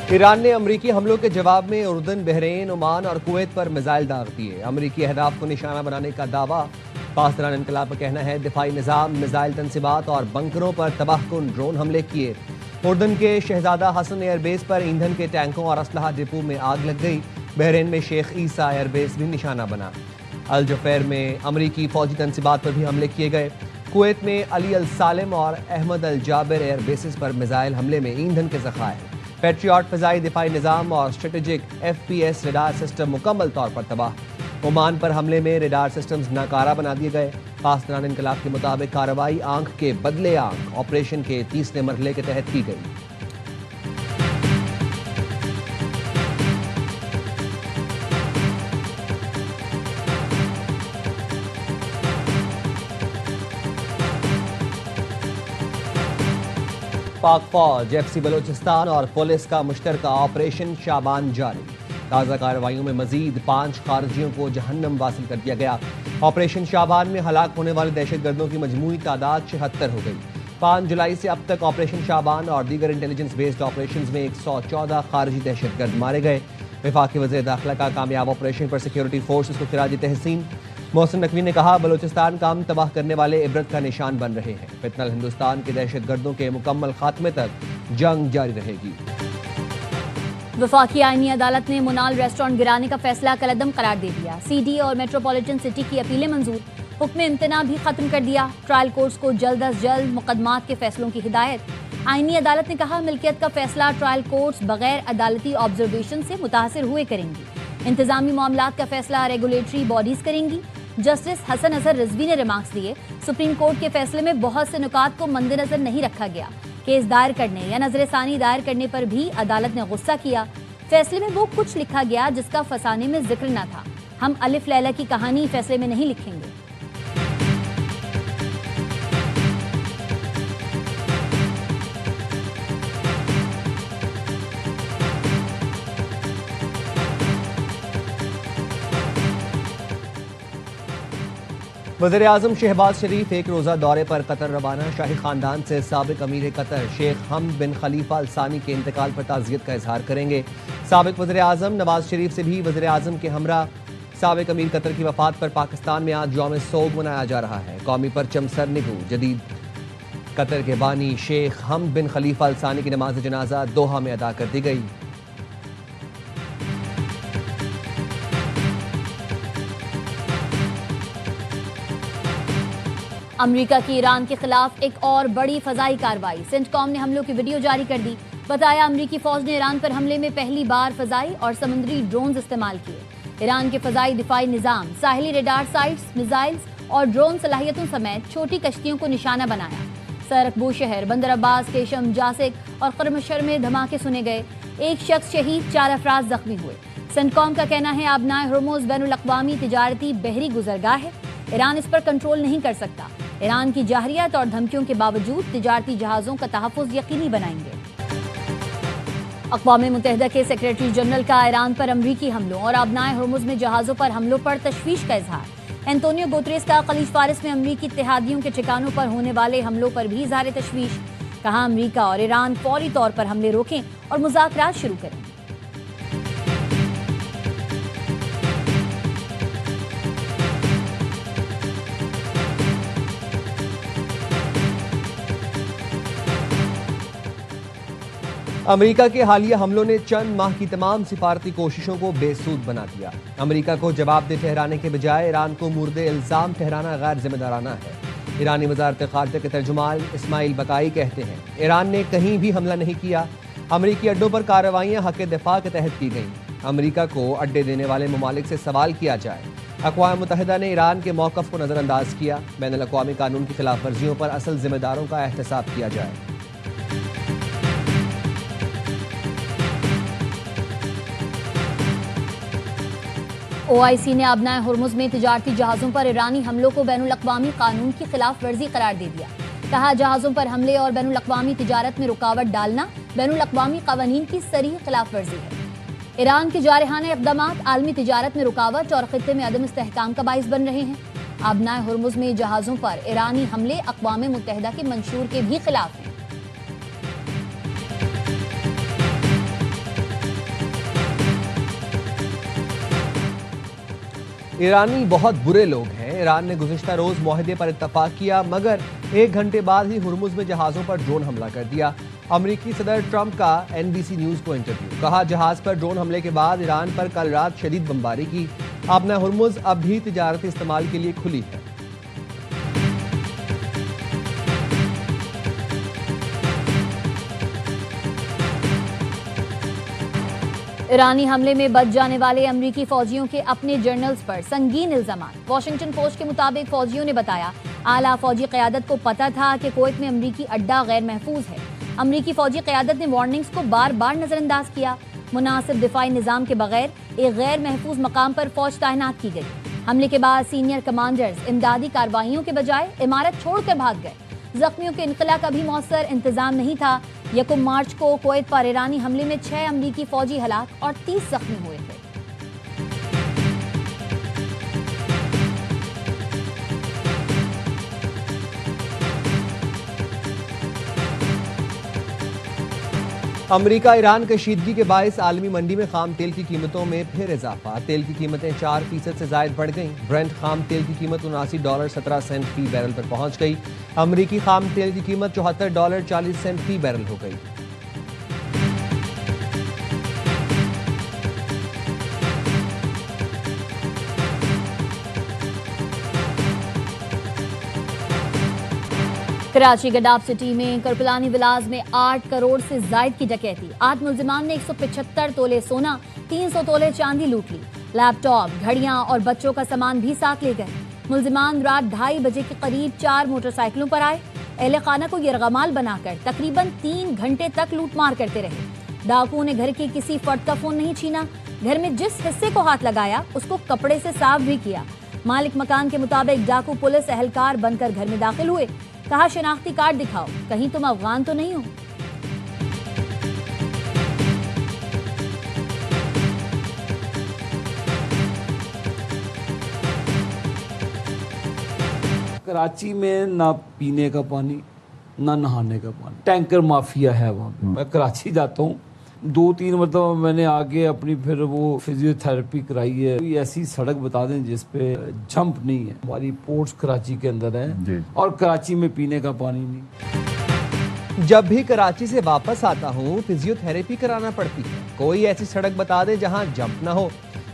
Iran ने अमरीकी हमलों के जवाब में उर्दन, बहरीन, ओमान और कुवैत पर मिसाइल दाग दिए। अमरीकी अहदाफ को निशाना बनाने का दावा। पासदारान इनकलाब का कहना है दिफाई निज़ाम, मिसाइल तनसीबात और बंकरों पर तबाहकुन ड्रोन हमले किए। उर्दन के शहजादा हसन एयरबेस पर ईंधन के टैंकों और असलहा डिपो में आग लग गई। बहरीन में शेख ईसा एयरबेस भी निशाना बना। अल जुफैर में अमरीकी फौजी तनसीबात पर भी हमले किए गए। कुवैत में अली अल सालिम और अहमद अल जाबिर एयरबेसिस पर मिसाइल हमले में ईंधन के ज़खायर। पैट्रियट फ़िज़ाई दिफाई निज़ाम और स्ट्रेटेजिक FPS रेडार सिस्टम मुकम्मल तौर पर तबाह। ओमान पर हमले में रेडार सिस्टम्स नाकारा बना दिए गए। पासदारान इनकलाब के मुताबिक कार्रवाई आंख के बदले आंख ऑपरेशन के तीसरे मरहले के तहत की गई। पाक फौज, FC बलोचिस्तान और पुलिस का मुश्तरका ऑपरेशन शाबान जारी। ताज़ा कार्रवाइयों में मजीद 5 खारजियों को जहन्नम वासिल कर दिया गया। ऑपरेशन शाबान में हलाक होने वाले दहशतगर्दों की मजमूई तादाद 76 हो गई। 5 जुलाई से अब तक ऑपरेशन शाबान और दीगर इंटेलिजेंस बेस्ड ऑपरेशन में 114 खारजी दहशतगर्द मारे गए। वफाकी वज़ीर दाखिला का कामयाब ऑपरेशन पर सिक्योरिटी फोर्सेस को खिराज तहसीन। मोहसिन नकवी ने कहा बलोचिस्तान काम तबाह करने वाले इबरत का निशान बन रहे हैं। फितनल हिंदुस्तान के दहशतगर्दों के मुकम्मल खात्मे तक जंग जारी रहेगी। वफाकी आईनी अदालत ने मुनाल रेस्टोरेंट गिराने का फैसला कलअदम करार दे दिया। CD और मेट्रोपॉलिटन सिटी की अपीलें मंजूर। हुक्म इम्तना भी खत्म कर दिया। ट्रायल कोर्ट्स को जल्द अज जल्द मुकदमात के फैसलों की हिदायत। आईनी अदालत ने कहा मिल्कियत का फैसला ट्रायल कोर्ट्स बगैर अदालती ऑब्जर्वेशन से मुतासिर हुए करेंगी। इंतजामी मामलात का फैसला रेगुलेटरी बॉडीज करेंगी। जस्टिस हसन अजहर रिजवी ने रिमार्क्स दिए सुप्रीम कोर्ट के फैसले में बहुत से नुकात को मद्देनजर नहीं रखा गया। केस दायर करने या नजरसानी दायर करने पर भी अदालत ने गुस्सा किया। फैसले में वो कुछ लिखा गया जिसका फसाने में जिक्र न था। हम अलिफ लैला की कहानी फैसले में नहीं लिखेंगे। वज़ीर आज़म शहबाज शरीफ एक रोज़ा दौरे पर कतर रवाना। शाही खानदान से साबिक अमीर कतर शेख हमद बिन खलीफा अल सानी के इंतकाल पर ताज़ियत का इजहार करेंगे। साबिक वज़ीर आज़म नवाज शरीफ से भी वज़ीर आज़म के हमरा साबिक अमीर कतर की वफ़ात पर पाकिस्तान में आज यौम सोग मनाया जा रहा है। कौमी परचम सर निगू जदीद कतर के बानी शेख हमद बिन खलीफा अल सानी की नमाज जनाजा दोहा में अदा कर दी गई। अमेरिका की ईरान के खिलाफ एक और बड़ी फजाई कार्रवाई। सेंटकॉम ने हमलों की वीडियो जारी कर दी। बताया अमेरिकी फौज ने ईरान पर हमले में पहली बार फजाई और समुद्री ड्रोन इस्तेमाल किए। ईरान के फजाई दिफाई निजाम, साहिली रेडार साइट्स, मिसाइल्स और ड्रोन सलाहियतों समेत छोटी कश्तियों को निशाना बनाया। सरकबू शहर, बंदर अब्बास, केशम, जासिक और खरमशर में धमाके सुने गए। एक शख्स शहीद, 4 अफराद जख्मी हुए। सेंटकॉम का कहना है आबनाए हुर्मुज़ बैनुल-अक़वामी तिजारती बहरी गुजरगाह है। ईरान इस पर कंट्रोल नहीं कर सकता। ईरान की जाहरियत और धमकियों के बावजूद तिजारती जहाज़ों का तहफ़्फ़ुज़ यकीनी बनाएंगे। अक़वाम मुत्तहिदा के सेक्रेटरी जनरल का ईरान पर अमरीकी हमलों और आबनाए हुर्मुज़ में जहाज़ों पर हमलों पर तशवीश का इजहार। एंटोनियो गुतरेस का खलीज फारिस में अमरीकी इत्तेहादियों के ठिकानों पर होने वाले हमलों पर भी इज़हार तशवीश। कहा अमरीका और ईरान फौरी तौर पर हमले रोकें और मुज़ाकरात शुरू करें। अमेरिका के हालिया हमलों ने चंद माह की तमाम सिफारती कोशिशों को बेसूद बना दिया। अमेरिका को जवाबदेह ठहराने के बजाय ईरान को मुर्दे इल्ज़ाम ठहराना गैर जिम्मेदाराना है। ईरानी वज़ारत ख़ारिजा के तर्जुमान इस्माइल बकाई कहते हैं ईरान ने कहीं भी हमला नहीं किया। अमरीकी अड्डों पर कार्रवाइयाँ हक़ दिफ़ा के तहत की गईं। अमरीका को अड्डे देने वाले ममालिक से सवाल किया जाए। अक़वाम मुत्तहिदा ने ईरान के मौक़िफ़ को नज़रअंदाज किया। बैनुल-अक़वामी कानून की खिलाफ वर्जियों पर असल जिम्मेदारों का एहतसाब किया जाए। OIC ने आबनाए हुर्मुज़ में तिजारती जहाज़ों पर ईरानी हमलों को बैनुल-अक़वामी कानून की खिलाफ वर्जी करार दे दिया। कहा जहाज़ों पर हमले और बैनुल-अक़वामी तिजारत में रुकावट डालना बैनुल-अक़वामी क़वानीन की सरीह खिलाफ वर्जी है। ईरान के जारहाना इक़दामात आलमी तिजारत में रुकावट और ख़ित्ते में अदम इस्तेहकाम का बाइस बन रहे हैं। आबनाए हुर्मुज़ में जहाज़ों पर ईरानी हमले अक़वाम मुत्तहिदा के मंशूर के भी खिलाफ हैं। ईरानी बहुत बुरे लोग हैं। ईरान ने गुज़िश्ता रोज मुआहदे पर इत्तफाक किया, मगर 1 घंटे बाद ही हुर्मुज में जहाज़ों पर ड्रोन हमला कर दिया। अमरीकी सदर ट्रंप का NBC न्यूज़ को इंटरव्यू, कहा जहाज़ पर ड्रोन हमले के बाद ईरान पर कल रात शदीद बमबारी की। अपना हुर्मुज अब भी तिजारती इस्तेमाल के लिए खुली है। ईरानी हमले में बच जाने वाले अमरीकी फौजियों के अपने जर्नल्स पर संगीन इल्जाम। वॉशिंगटन पोस्ट के मुताबिक फौजियों ने बताया, आला फौजी क़यादत को पता था कि कुवैत में अमरीकी अड्डा गैर महफूज है। अमरीकी फौजी क़यादत ने वार्निंग्स को बार बार नजरअंदाज किया। मुनासिब दिफाई निज़ाम के बगैर एक गैर महफूज मकाम पर फौज तैनात की गई। हमले के बाद सीनियर कमांडर्स इमदादी कार्रवाइयों के बजाय इमारत छोड़कर भाग गए। जख्मियों के इनकला का भी मौसर इंतजाम नहीं था। 1 मार्च को कुवैत पर ईरानी हमले में 6 अमरीकी फौजी हलाक और 30 जख्मी हुए थे। अमरीका ईरान कशीदगी के बायस आलमी मंडी में खाम तेल की कीमतों में फिर इजाफा। तेल की कीमतें 4% से जायद बढ़ गईं। ब्रेंट खाम तेल की कीमत $79.17 फी बैरल पर पहुंच गई। अमरीकी खाम तेल की कीमत $74.40 फी बैरल हो गई। कराची गडाफ सिटी में करपलानी विलाज में 8 करोड़ से जायद की डकैती। 8 मुलजिमान ने 175 तोले सोना, 300 तोले चांदी लूट ली। लैपटॉप, घड़ियां और बच्चों का सामान भी साथ ले गए। मुलजिमान रात 2:30 बजे के करीब 4 मोटरसाइकिलों पर आए। अहले खाना को यरगमाल बनाकर तकरीबन 3 घंटे तक लूटमार करते रहे। डाकुओं ने घर के किसी फर्द का फोन नहीं छीना। घर में जिस हिस्से को हाथ लगाया उसको कपड़े से साफ भी किया। मालिक मकान के मुताबिक डाकू पुलिस एहलकार बनकर घर में दाखिल हुए। कहा, शनाख्ती कार्ड दिखाओ, कहीं तुम अफगान तो नहीं हो। कराची में ना पीने का पानी, ना नहाने का पानी, टैंकर माफिया है वहाँ पे। मैं कराची जाता हूँ, 2-3 मतलब मैंने आगे अपनी फिर वो फिजियोथेरेपी कराई है। कोई ऐसी सड़क बता दें जिस पे जंप नहीं है। हमारी पोर्ट्स कराची के अंदर है और कराची में पीने का पानी नहीं। जब भी कराची से वापस आता हूँ फिजियोथेरेपी कराना पड़ती है। कोई ऐसी सड़क बता दे जहाँ जंप ना हो।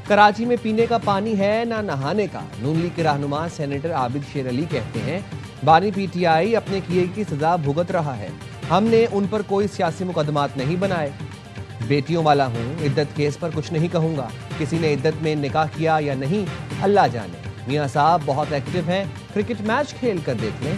कराची में पीने का पानी है ना नहाने का। नून लीग के रहनुमा सेनेटर आबिद शेर अली कहते हैं, बानी PTI अपने किए की सजा भुगत रहा है। हमने उन पर कोई सियासी मुकदमात नहीं बनाए। बेटियों वाला हूँ, इद्दत केस पर कुछ नहीं कहूँगा। किसी ने इद्दत में निकाह किया या नहीं, अल्लाह जाने। मियाँ साहब बहुत एक्टिव हैं, क्रिकेट मैच खेल कर देख लें।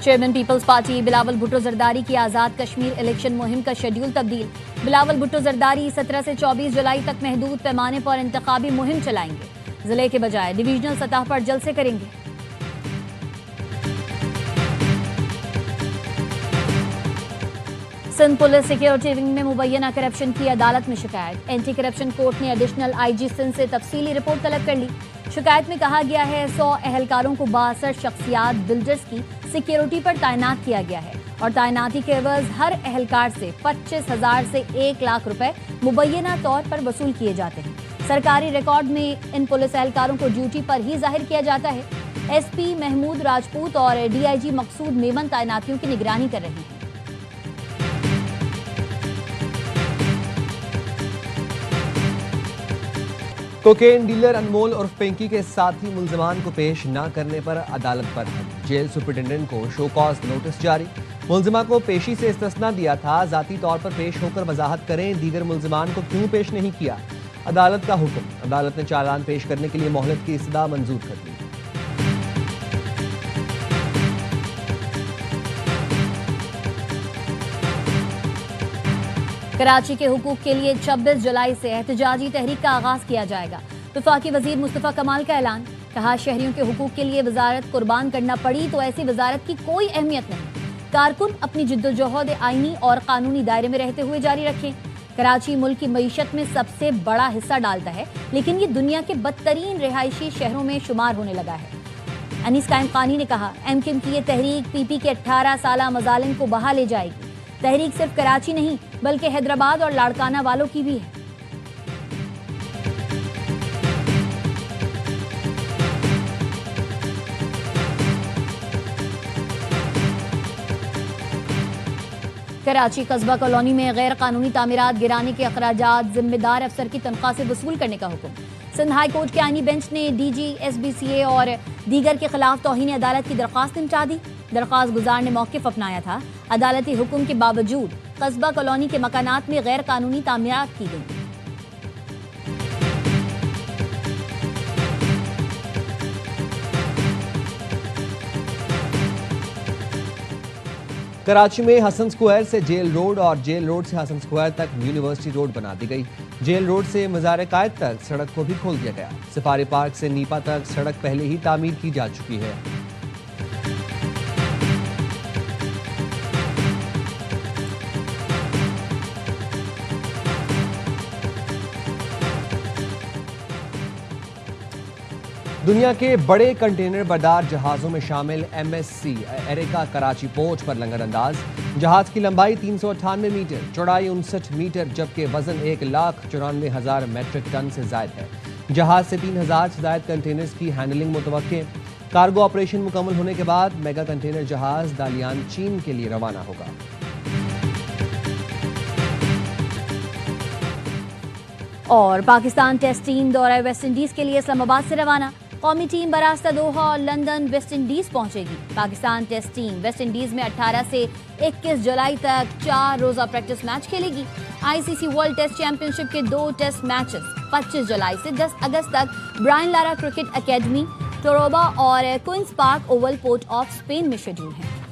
चेयरमैन पीपल्स पार्टी बिलावल भुट्टो जरदारी की आज़ाद कश्मीर इलेक्शन मुहिम का शेड्यूल तब्दील। बिलावल भुट्टो जरदारी 17 से 24 जुलाई तक महदूद पैमाने पर इंतखाबी मुहिम चलाएंगे। जिले के बजाय डिवीजनल सतह पर जलसे करेंगे। सिंध पुलिस सिक्योरिटी विंग में मुबैना करप्शन की अदालत में शिकायत। एंटी करप्शन कोर्ट ने एडिशनल IG सिंध से तफसीली रिपोर्ट तलब कर ली। शिकायत में कहा गया है 100 एहलकारों को 62 शख्सियात बिल्डर्स की सिक्योरिटी पर तैनात किया गया है और तैनाती के एवज हर एहलकार से 25,000 से 1 लाख रुपए मुबैना तौर पर वसूल किए जाते हैं। सरकारी रिकॉर्ड में इन पुलिस एहलकारों को ड्यूटी पर ही जाहिर किया जाता है। SP महमूद राजपूत और DIG मकसूद मेमन तैनातियों की निगरानी कर रहे हैं। कोकेन डीलर अनमोल और पिंकी के साथी मुल्जिमान को पेश न करने पर अदालत पर जेल सुपरिटेंडेंट को शो कॉज नोटिस जारी। मुल्जिमा को पेशी से इस्तिस्ना दिया था, जाती तौर पर पेश होकर वजाहत करें दीगर मुल्जिमान को क्यों पेश नहीं किया। अदालत का हुक्म। अदालत ने चालान पेश करने के लिए मोहलत की इस्तदा मंजूर कर ली। कराची के हुकूक के लिए 26 जुलाई से एहतजाजी तहरीक का आगाज किया जाएगा। वफाकी वजीर मुस्तफा कमाल का ऐलान। कहा, शहरियों के हुकूक के लिए वजारत कुर्बान करना पड़ी तो ऐसी वजारत की कोई अहमियत नहीं। कारकुन अपनी जिद्दोजहद आईनी और कानूनी दायरे में रहते हुए जारी रखें। कराची मुल्क की मईशत में सबसे बड़ा हिस्सा डालता है, लेकिन ये दुनिया के बदतरीन रिहायशी शहरों में शुमार होने लगा है। अनीस कायम खानी ने कहा, MKM की ये तहरीक PP के 18 साला मजालिम को बहा ले जाएगी। तहरीक सिर्फ कराची नहीं बल्कि हैदराबाद और लाड़काना वालों की भी है। कराची कस्बा कॉलोनी में गैर कानूनी तामीरात गिराने के अखराजात जिम्मेदार अफसर की तनख्वाह से वसूल करने का हुक्म। सिंध हाई कोर्ट के आईनी बेंच ने डीजी, एसबीसीए और दीगर के खिलाफ तौहीन अदालत की दरख्वास्त निपटा दी। दरख्वास्त गुजार ने मौक़िफ़ अपनाया था। अदालती हुक्म के बावजूद कस्बा कॉलोनी के मकानात में गैर कानूनी तामीरात की गई। कराची में हसन स्क्वायर से जेल रोड और जेल रोड से हसन स्क्वायर तक यूनिवर्सिटी रोड बना दी गई। जेल रोड से मज़ार कायद तक सड़क को भी खोल दिया गया। सिपारी पार्क से नीपा तक सड़क पहले ही तामीर की जा चुकी है। दुनिया के बड़े कंटेनर बरदार जहाज़ों में शामिल MSC एरिका कराची पोर्ट पर लंगर अंदाज। जहाज़ की लंबाई 398 मीटर, चौड़ाई 59 मीटर, जबकि वजन 1,94,000 मेट्रिक टन से जायद है। जहाज़ से 3,000 से जायद कंटेनर्स की हैंडलिंग मुतवक्के। कार्गो ऑपरेशन मुकम्मल होने के बाद मेगा कंटेनर जहाज़ दालियान चीन के लिए रवाना होगा। और पाकिस्तान टेस्ट टीम दौरा वेस्ट इंडीज के लिए इस्लामाबाद से रवाना। कौमी टीम बरास्ता दोहा और लंदन वेस्ट इंडीज पहुंचेगी। Pakistan test team West Indies में 18 से 21 जुलाई तक 4 रोजा प्रैक्टिस मैच खेलेगी। आईसीसी वर्ल्ड टेस्ट चैंपियनशिप के 2 टेस्ट मैचेस 25 जुलाई से 10 अगस्त तक Brian Lara Cricket Academy, Tarouba और Queen's Park Oval Port of Spain में शेड्यूल हैं।